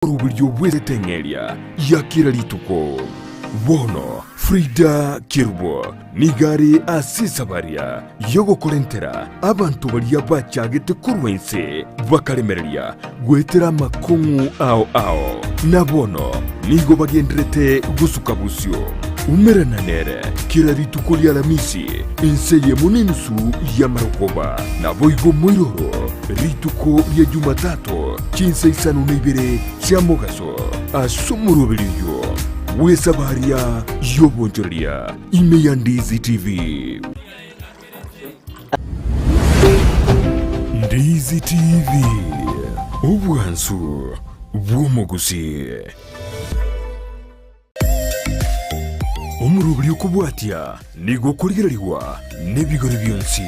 uburyo bw'etengeria yakira lituko bono Frida Kirubo nigari asisabaria yogo korentera abantu balia bachagete kurwense bakalemereria gwetera makungu ao na bono nigo bagendrete gusuka busyo umerana nere kira lituko lya lamisi inseye muninusu ya marokoba na boigo moiroro rituko lya Jumatatu chinsa isanu neibere cia mogaso asumurubiriyo wesabaria yobonjoria ime ya Ndizi TV. Ndizi TV obwansu bwomogusi omurubiri okubwatya nigo kuligiraliwa n'ebigori byonsi.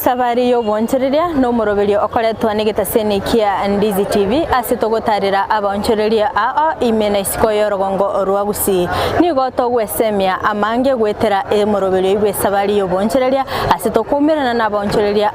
Sabari yo bonchereria no morobelio okoletwa nigitasene kia Ndizi TV asitogotarira abonchereria imena isiko yorogongo ruagusi nigo togwesemia amange gwetera morobelio igwe sabari yo bonchereria asitokumirana na bonchereria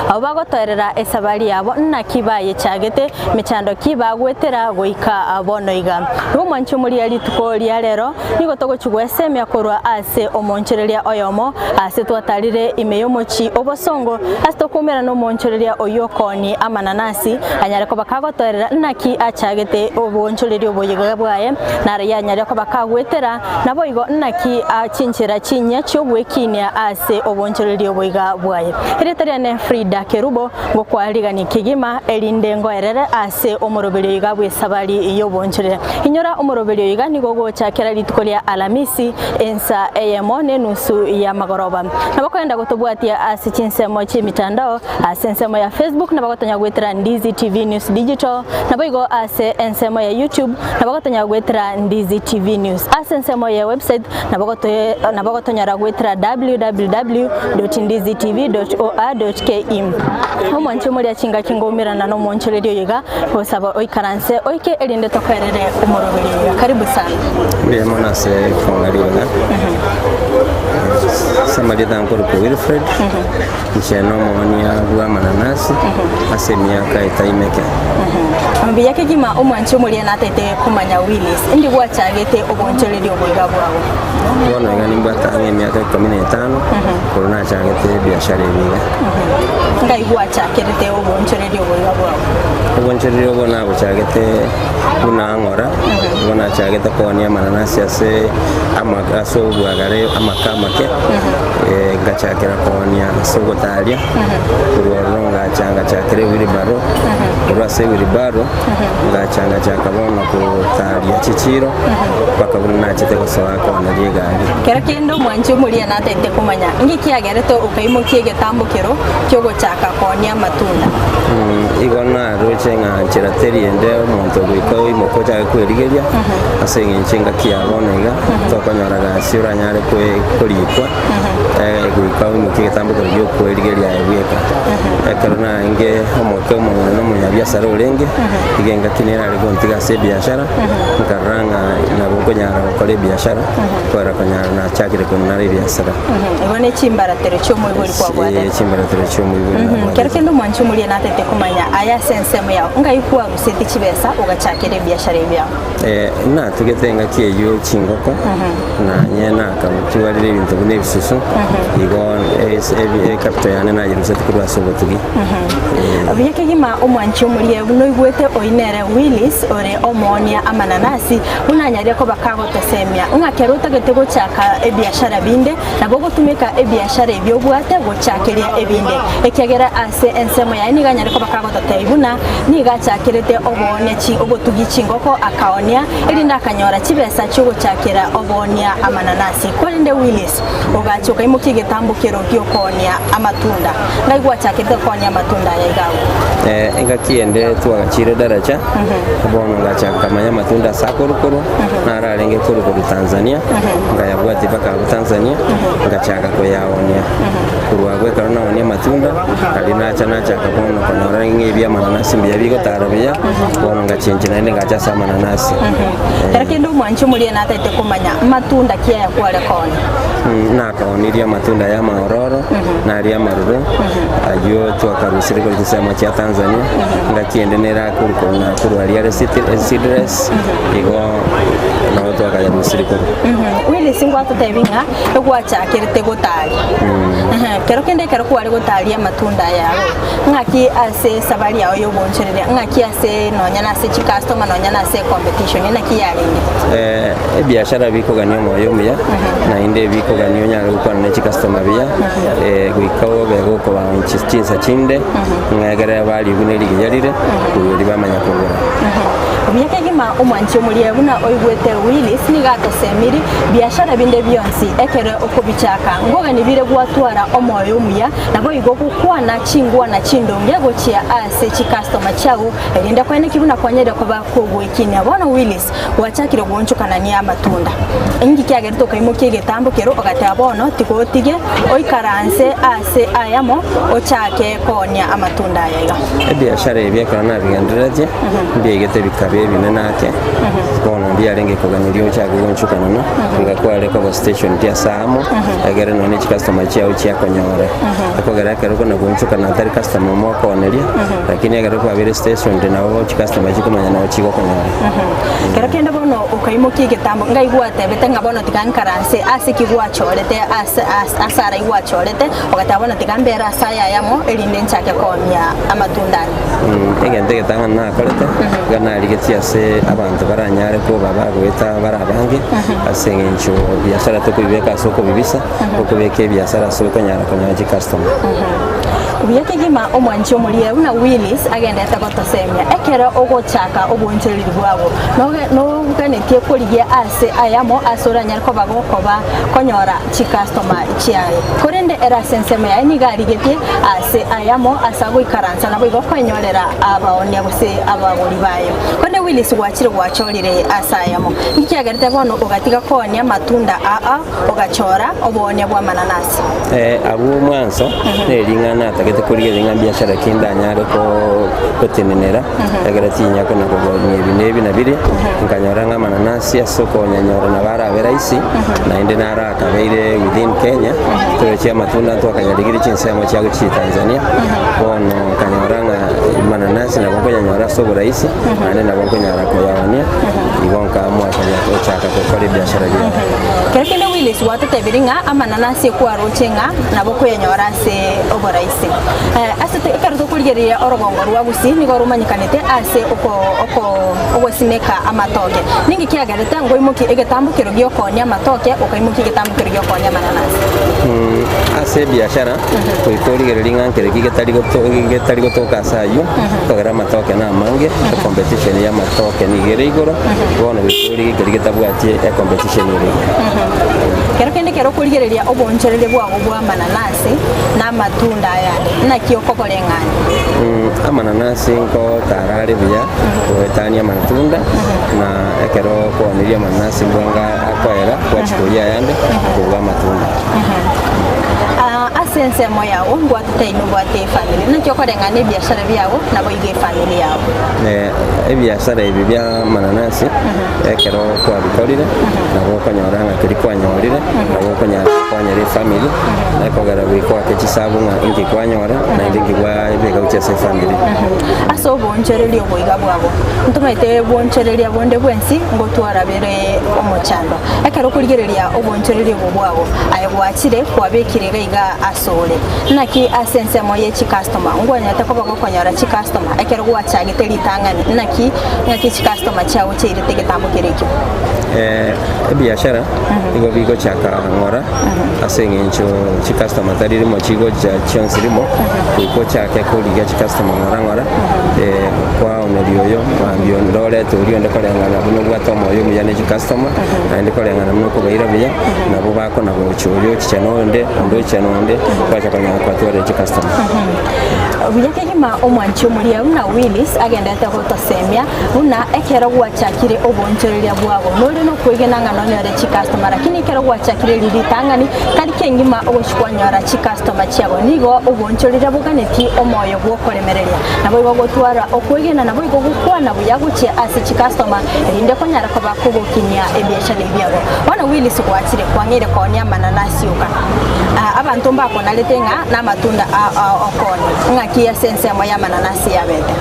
abagotorera esabari yabo nakibaye chagete michando kiba gwetera goika abono iga rumwanchu muri ali tukoria rero nigo togochugwesemia korwa ase omonchereria oyomo asitwatarire imeyomochi obosongo asitokumira no monchoreria oyokoni amananasi anyareko bakagotorera naki achagete obonchoreria oboyiga bwaye nari yanyareko bakagwetera nabo igo naki achinchira chinya cyogwekinia ase obonchoreria oboyiga bwaye iretari ne Frida Kirubo gokwariga kigima elindengo erere ase omoroberio yiga bwe sabari yobonchoreria inyora omoroberio yiga nigo gochakera litukolia alamisi ensa eyemone nusu ya magoroba nabo kwenda gotobwatia ase chinsemo mitandao asensemo ya Facebook na bagotonya gwetera Ndizi TV News Digital na boigo ase ensemo ya YouTube na bagotonya gwetera Ndizi TV News asensemo ya website na bagotonya gwetera www.ndizitv.or.ke omwanchu muri achinga kingomira na no monchorerio yiga bosaba oikaranse oike elinde tokerere umoroberio karibu sana muri mona se fongaringa samadi dankoro ko Wilfred Ncheno monia gwa mananasi ase miaka itaimeke ambi yake gima omwanchu muri na tete kumanya Willis indi gwachagete obonchorerio bwiga bwawo bona ngani mbata miaka 15 corona chagete biashara biga ngai gwachakete obonchorerio bwiga bwawo obonchorerio bona gwachagete una ngora bona chagete konia mananasi ase amagaso bwagare amakamake ngachakera konia sogotalia kuronga changa chakere wilibaro urase wilibaro ngachanga chakabona kutalia chichiro bakabona chite kosoa kona ligari kera kendo mwanchu muri na tete kumanya ngiki agereto ukaimo kiege tambukero cyogo chaka konia matunda igona rochenga chirateri ende monto gwiko imoko cha kwerigeria asenge nchenga kiabonega tokonyoraga siura nyare kulikwa gwiko imoko tambuko ryo kwerigeria ebweka ekarona nge omoke omuntu no munyabiasara olenge igenga kinera rigontiga se biashara nkaranga na bukonyara bakore biashara kwara konyara na chakire kunari biashara ibone chimbaratere cyo mu buri kwa gwate chimbaratere cyo mu buri kerekendo mwanchu muri na tete kumanya aya sensemo yawo ngayikuwa ruseti kibesa ugachakire biashara ibyawo na tugetenga kiyo chingoko na nyena kamutuwarire ibintu bune bisusu igon capital yana na yeruseti kurwa sobotugi abiyake gima omwanchu muri no igwete oinere Willis ore omonia amananasi unanyarire ko bakagotesemia ngakeruta getego chaka ebiashara binde nabo gutumika ebiashara ebyo bwate gochakiria ebinde ekyagera ase ensemo yani ganyarire ko bakagoteibuna niga chakirete obone chi obotugi chingoko akaonia ili ndakanyora chibesa chuguchakira obonia amananasi kwende Willis ogachuka imuki gitambukiro gyokonia amatunda ngaigwa chakira konia amatunda yaigawo engakiende twagachire daraja bono ngachaka manya matunda sakurukuru nararenge kurukuru Tanzania ngayabwati baka Tanzania ngachaka koyaonia kurwagwe karona onia matunda kalinacha nachaka bono konora ngibya mananasi byabigo tarabya bono ngachenje nende ngachasa mananasi kendo mwancho mulie na taite kumanya matunda kia ya kwale koni nakaoniria matunda ya maororo na ria maruru ayo twakarusire ko gisema cha Tanzania ngakiendenera kurukona kurwalia seedless igo na watu wakayarusire ko wili singwa tutebinga egwacha kirite gotali kero kende kero kwale gotali matunda yawo ngaki ase sabali yawo yoboncherere ngaki ase nonya se customer nonya se competition ina kiyalenge biashara biko ganyo moyo muya na inde biko ganyo nyalo kwa ne customer bia gwikawo bego ko ba chinsa chinde ngagara bali buneri giyarire kuri bamanya kugura Myaka gima umwancho mulie buna oigwete Willis ni gato semiri biashara binde byonsi ekere okubichaka ngoga nibire gwatwara omoyo umuya nabo igogo kwana chingwa na chindonge gochia ase chi customer chawo erinda kwene kibuna kwanyere ko bakugwekini abona Willis wachakire gonchukana ni amatunda ingi kyagere to kaimo kige tambo kero ogata bono tikotige oikaranse ase ayamo ochake konya amatunda yaga biashara ebyakana nabigandiraje mbiyegete bikabe binenake bono byarenge koganiriyo cyako gonchukana no ngakwale ko station dia samo agere no ni customer chawo cyakonyora akogera kero ko nagonchukana atari customer mo koneria lakini agere ko abere station de nawo customer chikomanya nawo chiko konyora kero kenda bono ukaimo kige tambo ngaigwa tebete ngabono tikankaranse ase kigwa chorete asara igwa chorete ogatabona tikambera asaya yamo elinde nchake konya amatundani egende getanga na kolete gana ligetia se abantu baranyare ko baba gweta barabange asengencho biashara to kubeka soko bibisa ko beke biashara soko nyara konyaje customer Ubiyake gima omwancho mulie una Willis agenda tagotosemia ekera ogochaka oboncheriri bwabo no ganetie koligia ase ayamo asora nyarko bagokoba konyora chi customer chiaye korende era senseme ya ni garigetie ase ayamo asago ikaransa nabo igokonyorera abaonia gose abagori bayo konde Willis gwachire gwachorire ase ayamo ikiagarite bono ogatiga konia matunda ogachora obonia bwa mananasi abu mwanzo neringana tagete kurigerenga biashara kindanyare ko kotenenera yagarati nyako na nebi na biri nkanyora nga mananasi asoko nyanyora na bara beraisi na inde nara kabeire within Kenya tuwechia matunda twakanyarigiri chinsemo cyago chi Tanzania bono kanyora nga mananasi na bonko nyanyora soko raisi na na bonko nyara ko yawania ibonka mwakanya ko chaka ko kore biashara ya Kerekende Willis watatebiringa amananasi kwa rochenga na boko nyanyora se oboraisi asete ikaruto kuligeria orogongo rwagusi ni gorumanyikanete ase oko simeka amatoke ningi kiagarete ngo imuki egetambukiro gyokonya amatoke okaimuki getambukiro gyokonya mananasi ase biashara kuikoligeria nkere getari gotoka sayo togera amatoke na mange competition ya amatoke ni gere igoro bono bikoli getabwatie competition iri Kerekende kero kuligeria oboncherere bwago bwa mananasi na matunda yane na kiokokolengani amananasi nko tarare bya wetania matunda na ekero ko niria mananasi mbonga akwera kwa chikuya yande kwa matunda asense moyawo ngwatete inubwate family nakyo kolengani biashara byawo nabo ige family yawo biashara ibi bya mananasi ekero kwa bikolire nabo konyoranga kiri kwanyorire nabo konyari family nakogara biko akechisabunga ingi kwanyora na ingi kwa bega uchese family aso bonchereri oboiga bwabo ntumete bonchereri abonde bwensi ngotwara bere omochando ekero kuligereria obonchereri bwabo ayobwachire kwabekire gaiga sole naki asense moye chi customer ngwanya ta ko konyora chi customer ekero gwacha giteli tangani naki chi customer chao chiri tegetambo kireki biashara igo bigo chaka ngora asengencho chi customer tarire mo chigo cha chonsirimo ko chaka ko liga chi customer ngora kwa onelioyo ambio ndole turi onde kolengana buno gwatomo yo mujane chi customer ande kolengana muno ko baira biya nabo bako nabo choyo chichano ndo chanonde kwacha kanya kwatore chi customer Buyake kima omwancho muri una Willis agenda ta ko tosemia una ekera gwachakire obonchereria bwabo nole no kwegenanga nonyore chi customer lakini ekera gwachakire lili tangani kali kengima ogoshkwanyora chi customer chiabo nigo obonchereria buganeti omoyo gwokoremereria nabo igo gotwara okwegena nabo igo gukwana buyaguchia ase chi customer rinde konyara ko bakugokinya ebiashara byabo ona Willis gwachire kwangire konya mananasi uka abantu mbako naletenga na matunda okoni ngakia sense moya mananasi yabete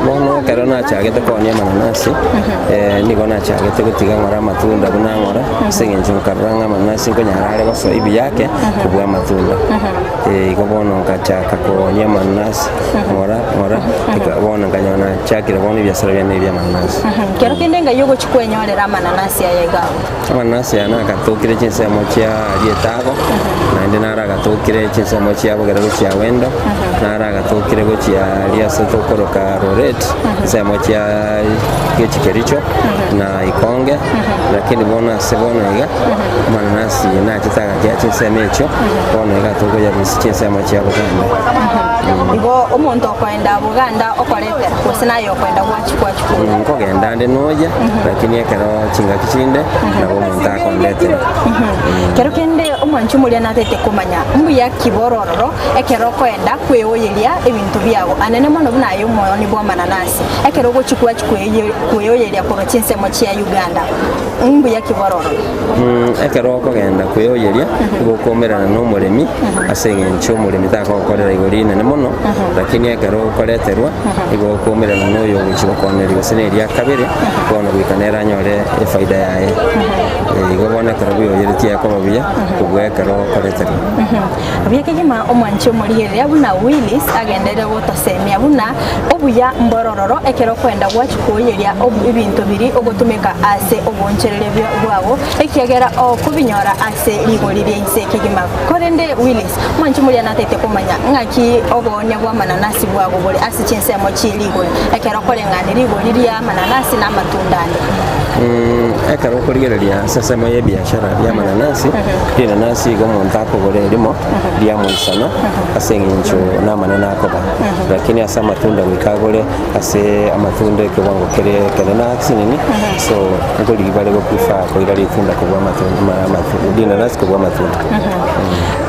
mono karona chagete konya mananasi nigo na chagete gutiga ngora matunda bunangora sengenje karanga mananasi konyarare baso ibi yake kubwa matunda igo bono ngachaka konya mananasi ngora ikabona nganyona chakira bono byasara byane bya mananasi kero kindenga yogo chikwenyorera mananasi yayegawo mananasi yana katokire chinse mochia rietago naende nara gatokire chinse mochia bogera gochia wendo nara gatokire gochia ria setokoroka roret chinse mochia gechikericho na ikonge lakini bona sebona iga mananasi na chitaga kia chinse mecho bona iga toko ya chinse mochia boganda igo omuntu okwenda buganda okoletera kusina yo kwenda gwachikwa nkogenda ande noja lakini ekero chinga kichinde na omuntu akondetera kero kende omwanchu muri natete kumanya mbu ya kiborororo ekero kwenda kweoyeria ebintu byabo anene mono bunayo moyo ni bwa mananasi ekero gochikwa kweoyeria koro chinse mochi ya Uganda mbu ya kiborororo ekero kogenda kweoyeria gokomerana no muremi asengencho muremi takokorera igorine ne mono lakini ekero koleterwa igo komerana no yo gochikokonerio seneria kabere kono gwikanera nyore faida yae igo bona karabyo yeretia ko babiya kubwekero koleterwa abyake kima omwancho muriyeria buna Willis agendere gotosemia buna obuya mborororo ekero kwenda gwachikoyeria ebintu biri ogotumeka ase oboncherere bwabo ekiagera okubinyora ase ligoririe inse kigima korende Willis mwancho muri anatete kumanya ngaki obonya bwa mananasi bwabo bole ase chinse mochi ligori ekero kolengana ligoriria mananasi na matundani ekero kurigereria sasa moye biashara ya mananasi nanasi go montako gore limo dia muisana asengincho na manena akoba lakini asa matunda wikagore ase amatunda kewango kere na aksinini so ngoli bale go prefer ko irali tunda ko bwa matunda dia nanasi ko bwa matunda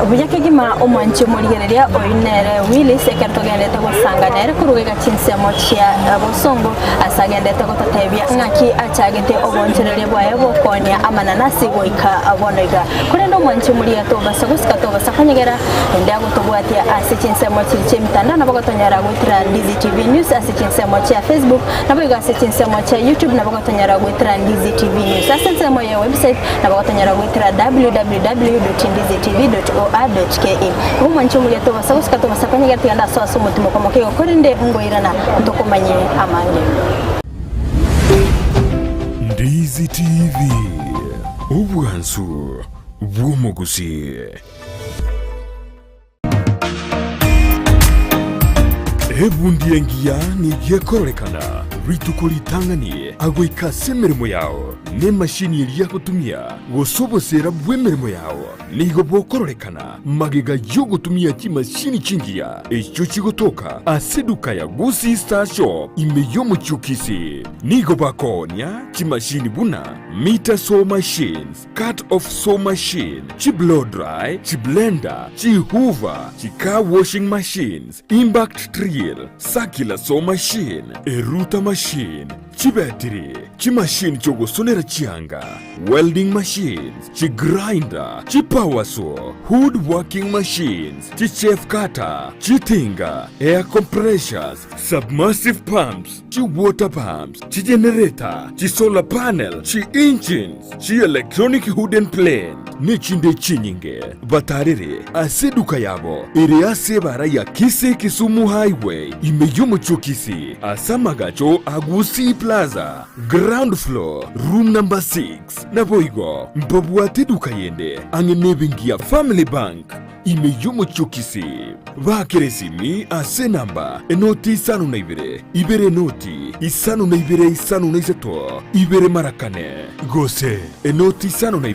Buyake gima omwancho murigereria oinere Willis ekerto gendete gosanganere kurugega chinsemo chia bosongo asagendete gotatebia ngaki achagete obonchereria bwaye bokonia amananasi goika abonoiga kurendo mwancho muria toba sagusika toba sakanyegera ndya gotobwatia ase chinsemo chiche mitanda na bagotonyara gwitira Ndizi TV News ase chinsemo chia Facebook na boiga ase chinsemo chia YouTube na bagotonyara gwitira Ndizi TV News ase chinsemo ya website na bagotonyara gwitira www.ndizitv.or.ke umwancho muria toba sagusika toba sakanyegera tiganda so aso mutimo komokego kurinde ngoirana ntokomanye amange Ndizi TV ubwansu bw'umuguzi ebundi engia nigie kororekana ritukulitanganie agwika semeremo yao ne mashini iria gutumia gusobosera bwemeremo yao nigo bokororekana magega yo gutumia chimashini chingia echo chigotoka aseduka ya Gusi Star Shop imeyo muchukisi nigo bakonya chimashini buna meter saw machines, cut off saw machine, chi blow dry, chi blender, chi hoover, chi car washing machines, impact drill, circular saw machine, eruta machine, chi battery, chi machine chogo sonera chianga, welding machines, chi grinder, chi power saw, wood working machines, chi chef cutter, chi tinga, air compressors, submersive pumps, chi water pumps, chi generator, chi solar panel, chi engines, chi electronic hood and plane, n'ekinde chinyinge batarere ase duka yabo ere ase bara ya Kisii Kisumu Highway imeyomo chokisi asamagacho Agusi Plaza ground floor room number 6 na boigo mbabwate duka yende angenebingia Family Bank imeyomo chokisi bakeresimi ase namba enoti isano na ibere noti isano na isano na isato ibere marakane gose enoti isano na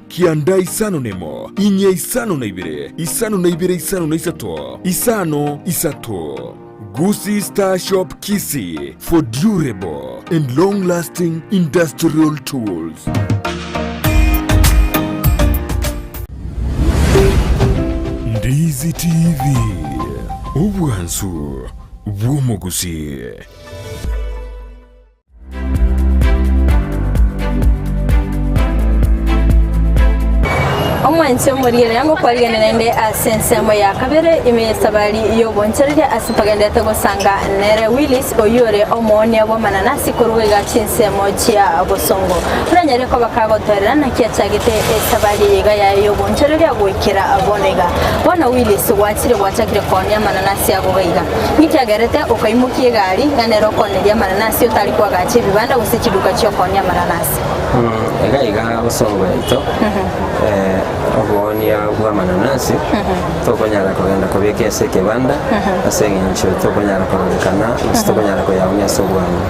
kianda isano nemo inye isano na isano na isato isano isato. Gusi Star Shop Kisii for durable and long-lasting industrial tools. Ndizi TV Obwansu Bwomogusi. Omwansi omurire yango kwaliana nende asensemo ya kabere imesabali yo boncherere asipagende tegosanga nere Willis oyore omoni abo mananasi kurwega chinsemo chia bosongo uranyare ko bakagotorera na kiachagite esabali yiga ya yo boncherere agwikira abonega bona Willis wachire wachakire konya mananasi agogaiga nkiagerete okaimukie gari ganero koneria mananasi utali kwa gachi bibanda gusichiduka chyo konya mananasi egaiga bosongo yaito obonia bwa mananasi tokonyara kugenda kubika ese kibanda asengencho tokonyara kurikana tokonyara kuyaonia sobwangu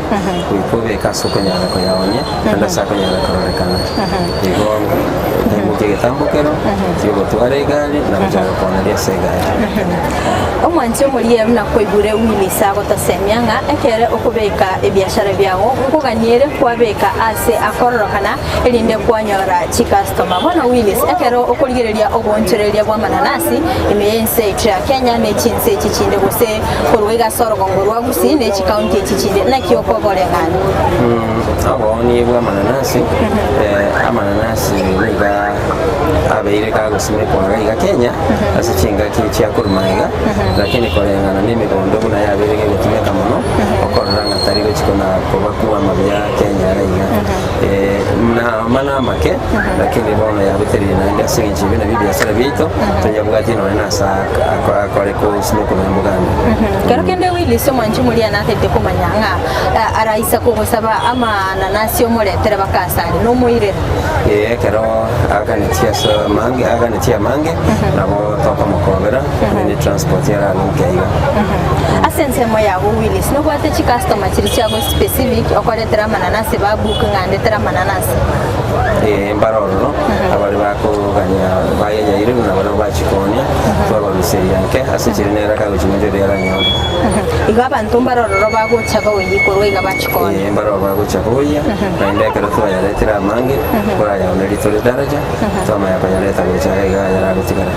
kuikubika sokonyara kuyaonia anda sakonyara kurikana igo ndemuke tambukero tigo tware gari na bujara konaria segari omwansi omuriye na koibure Willis agotasemyanga ekere okubeka ebiashara byawo nkuganyere kwabeka ase akororokana elinde kwanyora chi customer bona Willis ekere okurigereria obonchereria bwa mananasi imeyense ya Kenya ne chinse chichinde gose kurwega sorogongo rwa Gusii ne chikaunti chichinde na kioko borengana aboni bwa mananasi amananasi niga abeire ka Gusii kwa iga Kenya asichinga kichi akurumaiga lakini korengana ni migondo na yabirege gutumeka muno okoranga tari gukikona kuba kuwa mabya Kenya iga na mana make lakini bona yabuterire na ndia singi bina biashara bito tunyabugati no na sa akore ko simo ko mbuganda kero kende Willis omwanchi muri anatete kumanyanga araisa ko gusaba ama nanasi omuletera bakasani no muire kero akanitia so mange akanitia mange nabo toka mukobera ni transport ya ngaiga asensemo yabo Willis no kwate chi customer chiri chago specific okoletera mananasi babuka ngandetera mananasi mbaroro abari bakuganya bayeja iri na bano bachikonya twabaruseria nke asichirinera ka guchimunjere yaranyo iga bantu mbaroro bagochaga weyikorwa iga bachikonya mbaroro bagochaga weya na ndeka rutwa yaletera mange kora ya onelitore daraja toma ya panyaleta gochaga iga yaragutigara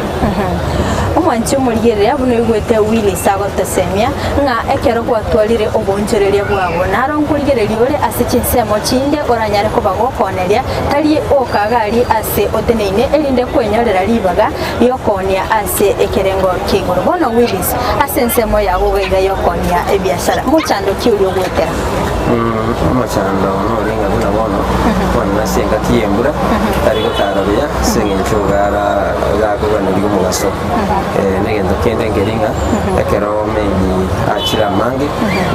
omwanchi omurigere abuno igwete Willis agotasemya nga ekero kwatwalire obonchereria bwabo naro nkurigereria ore asichinsemo chinde oranyare ko bagokoneria tari okagari ase oteneine elinde kwenyorera libaga yokonia ase ekerengo kigoro bona Willis asensemo yago gaiga yokonia ebiashara muchando kiuri ogwetera muchando no ringa buna bono bona senga kiyembura tari gotarabya sengenchugara gakubana ndi mugaso negendo kende ngeringa ekero meyi achira mange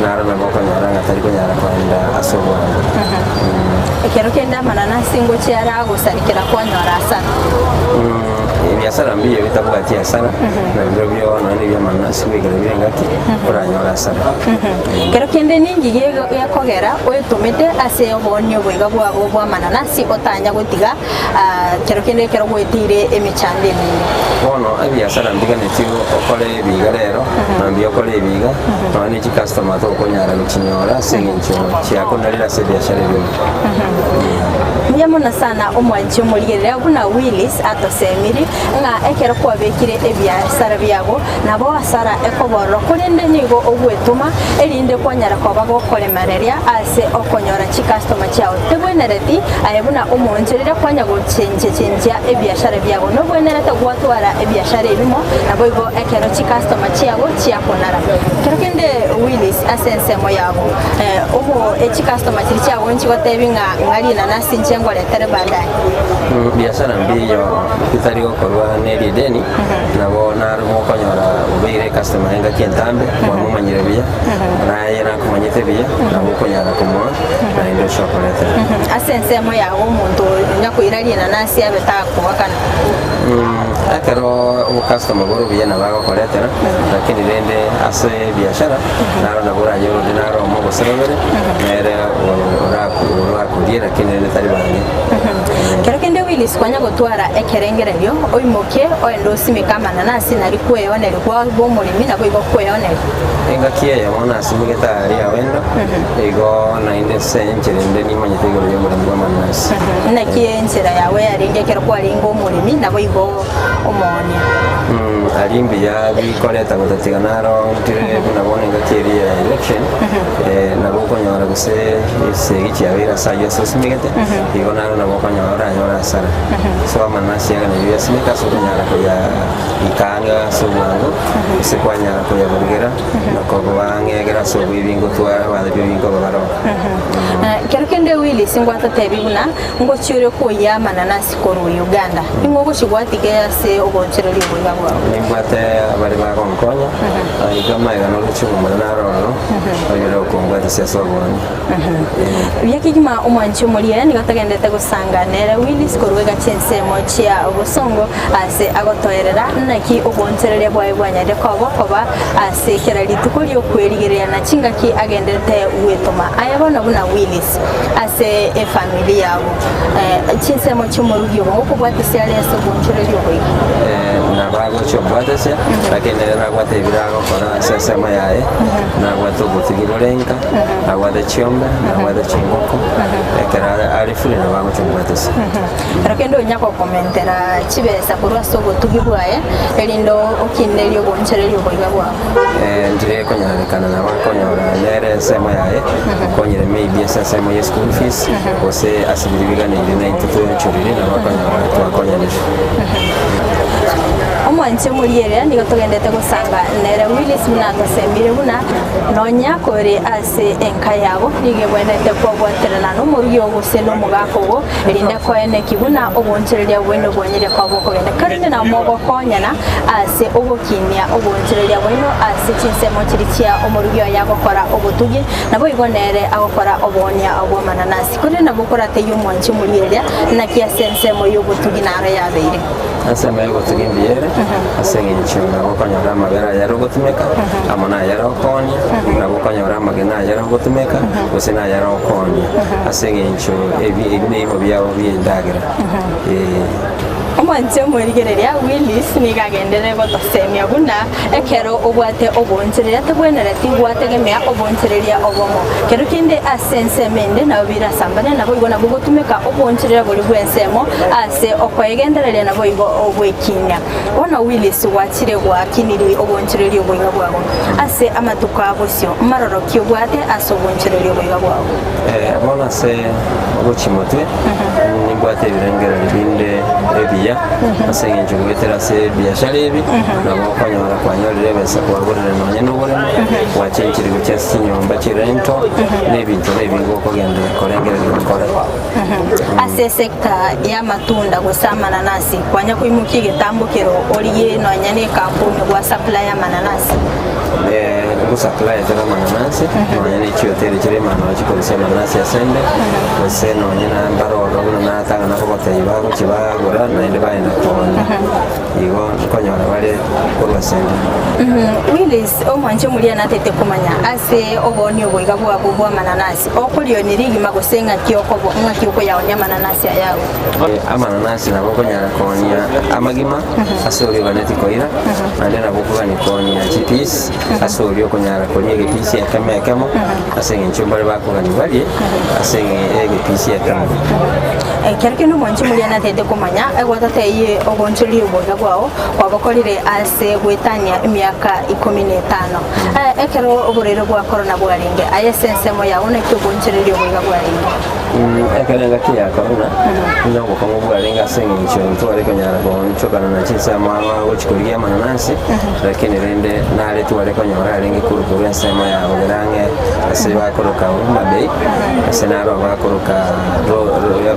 naro na boko nyaranga tari konyara kwanda asobwana ekero kenda mananasi ngochi yarago sanikira kwanyora sana biashara mbiye bitabugatia sana na ndio byo na ni mananasi wigere birengaki uranyora sana kero kende ningi yakogera oyetumete ase obonyo bwiga bwabo bwa mananasi otanya gutiga kero kende kero gwetire emichande ni bono biashara mbiga netiro okole biga rero na mbiyo okole biga na ni chi customer to konyara guchinyora singincho chiakonalira se biashara byo nyamona sana omwanchi omurigere abuna Willis atosemiri nga ekero kwabekire ebiashara byabo nabo asara ekoboro kurinde nigo ogwetuma elinde kwanyara kwa bago kolemereria ase okonyora chi customer chao tebwe bwenereti ayebuna omoncherera kwanya gochenja ebiashara byabo no bwenerete gwatwara ebiashara ebimo nabo igo ekero chi customer chiago chiakonara kero kende Willis asensemo yabo obo echi customer chiri chiago nchigotebinga ngari na nasi nchengo letere baadaye biashara mbiyo bitari gokorwa neri deni nabo narimo konyora ubire customer enga kientambe wamumanyire biya naye nakumanyite biya nabo konyara kumwa na indo chocolate asensemo yago omuntu nyakwirarie na nasi abetaka kubakana akero customer boro biya nabago koletera lakini rende ase biashara naro nabura yoro dinaro mo goserebere nere urakurie lakini rende tari bangi kero kende Willis kwanya gotwara ekerengererio oimoke oendo simika mananasi nari kweyonere kwa bomurimi nabo igo kweyonere enga kiye yamona simigeta ari awendo igo na inde senjere ndi manyite igo yomurimi wa mananasi na kiye njera yawe yaringe kero kwa ringo murimi nabo igo omonia alimbi ya bikoleta gutatiga naro ntire bunabone ngakiri ya election nabo konyora guse segiki ya bira sayo sosimigete igo naro nabo konyora nyora sara so manasi ya ne ya simika so konyara ko ya ikanga so wango se kwanyara ko ya bugera nako bangegera so bibingo twara bade bibingo baro kero kende Willis ngwata tebibuna ngo cyure ko ya mananasi ko Uganda ingo go shigwatige se ogonchereri bugabo nimbate abari bagonkonya igama igano rucyuma naroro oyero kongwata seso bwani byakigima umwanchi muri yani gatagendete gusanganira Willis ko rwega cyensemo chia obusongo ase agotoerera naki ogonchereri bwaye bwanyade ko bokoba ase kerali tukuri okwerigerera na chingaki agendete wetoma ayabona buna Willis ase e family yabo cyensemo cy'umurugiyo ngo kubwate se ali ase ogonchereri bwaye nabago chobwatese lakini nagwate ibirago kora sesema yae nagwate ubutigirorenga nagwate chiombe nagwate chingoko ekera ari fuli nabago chobwatese rakendo nyako komentera chibesa kurwa sogo tugibwaye elindo okinelyo goncherelyo boigabwa ndire konyarekana nabakonyora nere sema yae konyere maybe sesema ya school fees ose asibirigane ile 92 chorire nabakonyora twakonyesha omwanche muriere nigo tugendete gusanga nere Willis munato sembire buna nonya kore ase enka yabo nige bwenete ko gwaterana no muri oguse no mugakogo erinde ko ene kibuna obonchereria bweno bwanyire ko boko gende kandi na mogo konyana ase ogokinia obonchereria bweno ase chinsemo chirichia omurugyo yagokora obutugi nabo igonere agokora obonia obomananasi kuri nabo korate y'omwanche muriere na kiasensemo y'obutugi nare yabeire asema yuko tugimbiyere asenga nchimba gukonyora magara yaro gutumeka amona yaro konya na gukonyora magena yaro gutumeka usina yaro konya asenga ncho ebi niho byabo byendagira omwanche murigereria Willis nigagendere gotosemia buna ekero obwate obonchereria tebwenere tigwategemea obonchereria obomo kero kinde asensemende na bira sambane nabo igona gutumeka obonchereria buri bwensemo ase okoyegendereria nabo igo obwekinya ona Willis wachire gwa kiniri obonchereria obwiga bwabo ase amatuka abosyo marorokio bwate ase obonchereria obwiga bwabo bona se ogochimotwe nibwate birengera binde ebiya asenga njugwetera se biashara ebi nabo konyora kwanyorere besa kwagurira nonye n'uburimo wachenkiri gucyasi nyomba kirento n'ebintu n'ebingo kogenda korengera gukora ase sector ya matunda gusama nanasi kwanya kuimuki getambukero oliye nonye ne kampuni gwa supply ya mananasi gusapply tera mananasi nonye ne chioteri kire mano chikolise mananasi asende ose nonye na mbaro na tanga na kobota ibago kibagura na inde bayina kona igo konyora bale kurwasende Willis omwanche muri anatete kumanya ase oboni obwiga bwabo bwa mananasi okulio nirigi magosenga kyokobo ngakyo yaonya mananasi ayawo amananasi nabo konyara konya amagima asori baneti koira ande nabo kubani konya chipis asori okonyara konya gepisi yakame akamo asenge nchumbale bakugani bali asenge egepisi yakamo kereke no mwanchi muliana tete kumanya egwata iye oboncholi oboga gwao wabakorire ase gwetania emyaka 15 ekero oborero bwa corona bwaringe aye sensemo yaone kyo boncholi oboga bwaringe ekerenga kia corona ino bokongo bwaringa sengicho ntware konyara bonchokana na chisa mama ochikulia mananasi lakini rende nale tware konyara aringe kurukuru ensemo ya ogerange ase bakoroka umabei ase naro bakoroka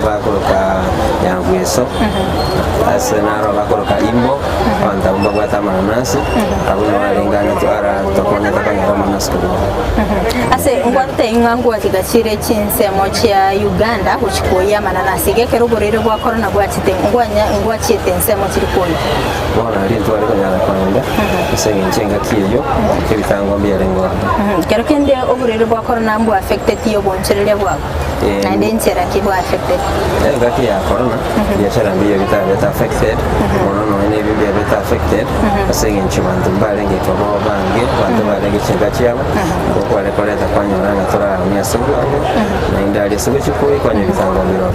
bakoroka yangweso ase naro bakoroka imbo anda umba bwata mananasi abuna waringana twara tokonya takanyara mananasi ase ngwate ngangu atigachire chinsemo cha Uganda uchikoya mananasi gekero borero bwa corona bwachite ngwachite nsemo chirikoya bona rinto ari kanyara kwanda isenga nchenga kiyo kibitango mbyerengo kero kende oborero bwa corona mbu affected yo boncherere bwa na ndenzera kibo affected gati ya corona biashara mbiyo bita affected mono ene bibya bita affected asenga nchibantu mbalenge tobo bange bantu balenge chenga cyabo ngo kwale koleta kwanyoranga tora myasubu na indali subu chikuyi kwanye bitango mbiro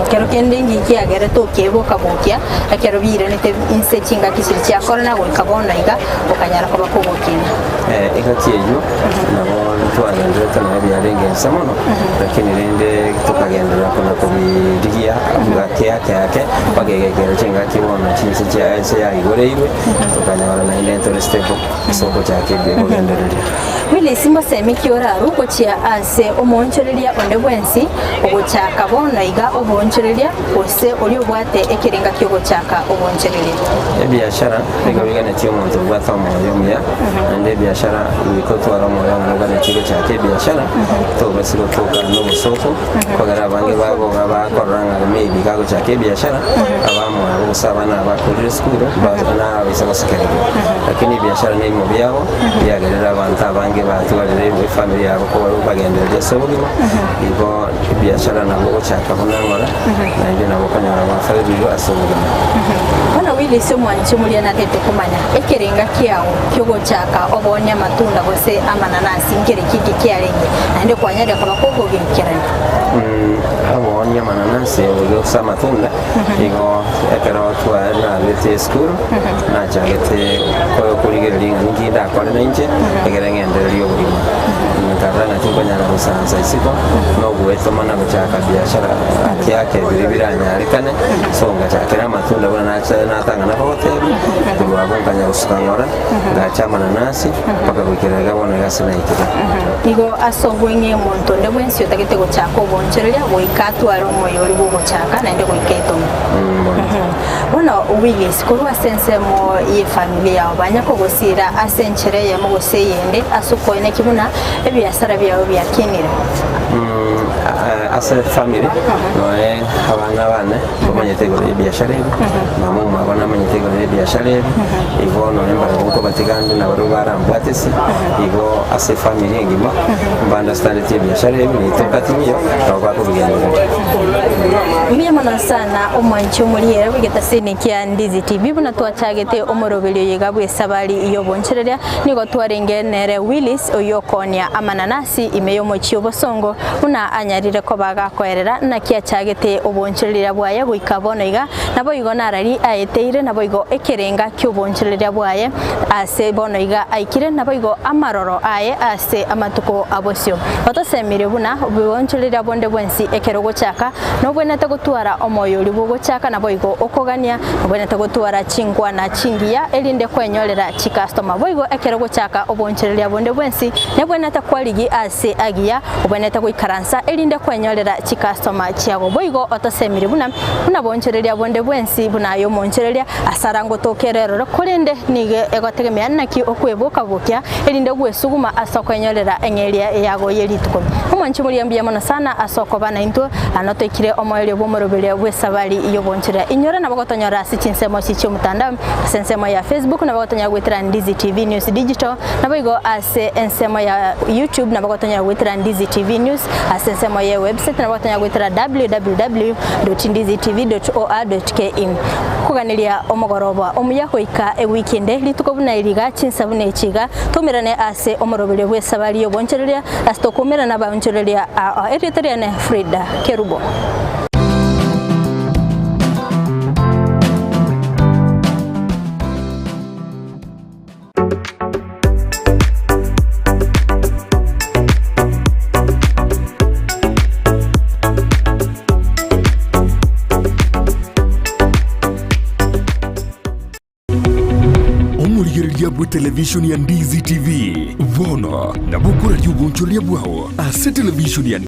kero kende ngiki agere to kebo kabokya akero bire nete inse chinga kisiri cya corona go kabona iga okanyara kwa bakobokina ikati ejo nabo twagendera tana byarenge samono lakini rende tukagendera kuna kubidigia ngati yake bagegegera chinga kibona chinse cya ese ya igoreiwe tukanyara na ile interestepo soko cyake bego genderera wile simba semikiora ruko chia ase omonchoreria onde bwensi ogochaka bona iga obonchoreria ose oli obwate ekirenga kyo chaka obonchoreria biashara bigabigana cyo muntu bwata mu yomuya ande biashara bikotwara mu yomuya kigo cyake biashara to basigo toka no busoko kogara abange babo bakoranga maybe kago cyake biashara abamu abusabana abakorera skuro bana bisaba sikere lakini biashara ni mu byabo yagerera abantu abange batwarire mu family yabo ko bari bagenderera sobulimo ibo biashara nabo cyaka bunangora nanje nabo kanyara bafare biyo asobulimo bona wili se mwanchi muliana tete kumanya ekirenga kiawo kyogo cyaka obonya matunda bose amananasi ngere kiki kyarenge ande kwanyade kwa bakoko gikiranye abonya mananasi ugo samatunda igo ekero twara bete school na chagete ko kurigelinga nginda akora nje egerengende liyo buri ntarana tungonyara musanza isiko no gueto mana guchaka biashara yake biribiranya arikane songa chakera matunda bona natanga na hotel tuwabunganya usukangora gacha mananasi paka gukiraga bona gasina ikira igo asongwenye muntu ndebwensi otagete guchaka obonchereria boikatwara omoyori bogochaka na ende goiketo bona Willis kurwa sensemo ye familia abanya ko gusira asenchereye mu guseyende asukoine kibuna ebyasara byawe byakinira as a family noe abana bane bamanyetegura ebyashara mama mabana manyetegura ebyashara igo no embara ko batigande na baro barambwatesi igo as a family ngima mbanda stand ebyashara ni tokatimiyo bakako bigendera miyamana sana omwanchi omuliyera bigeta senikia Ndizi TV buna twachagete omorobelio yegabwe sabali iyo bonchereria nigo twarengenere Willis oyokonia amananasi imeyomo chiobosongo una anyarire ko bagakoerera na kiachagete obonchereria bwaye goikabona iga nabo igo narari aeteire nabo igo ekerenga kyobonchereria bwaye ase bono iga aikire nabo igo amaroro aye ase amatuko abosio otosemire buna obonchereria bonde bwensi ekerogo chaka no bwenete gutwara omoyori bwo chaka nabo igo okogania bwenete gutwara chingwa na chingia elinde kwenyorera chi customer boigo ekerogo chaka obonchereria bonde bwensi ne bwenete kwaligi ase agia obwenete goikaransa elinde kwenyorera chi customer chiago boigo otosemire buna bonchereria bonde bwensi buna yo monchereria asarango tokerero kurinde nige egotegemea naki okwebuka bukya elinde gwesuguma asokwenyorera engeria yago yerituko omwanchi muri ambia mono sana asoko bana into anotekire omoyori bomoroberia bwesabali iyo bonchereria inyora nabagotonyora sichinsemo chicho mutandao sensemo ya Facebook nabagotonya gwitira Ndizi TV News Digital nabago ase ensemo ya YouTube nabagotonya gwitira Ndizi TV News ase ensemo ya website nabagotonya gwitira www.ndizitv.or.ke kuganiria omogoroba omuyako ika e weekend litukobuna iriga chinsabune ichiga tumirane ase omoroberia bwesabali iyo bonchereria asitokumira nabonchereria eriteria ne Frida Kerubo. televishoni ya Ndizi TV. Vono na bukura yubu ncholia bwao ase televishoni ya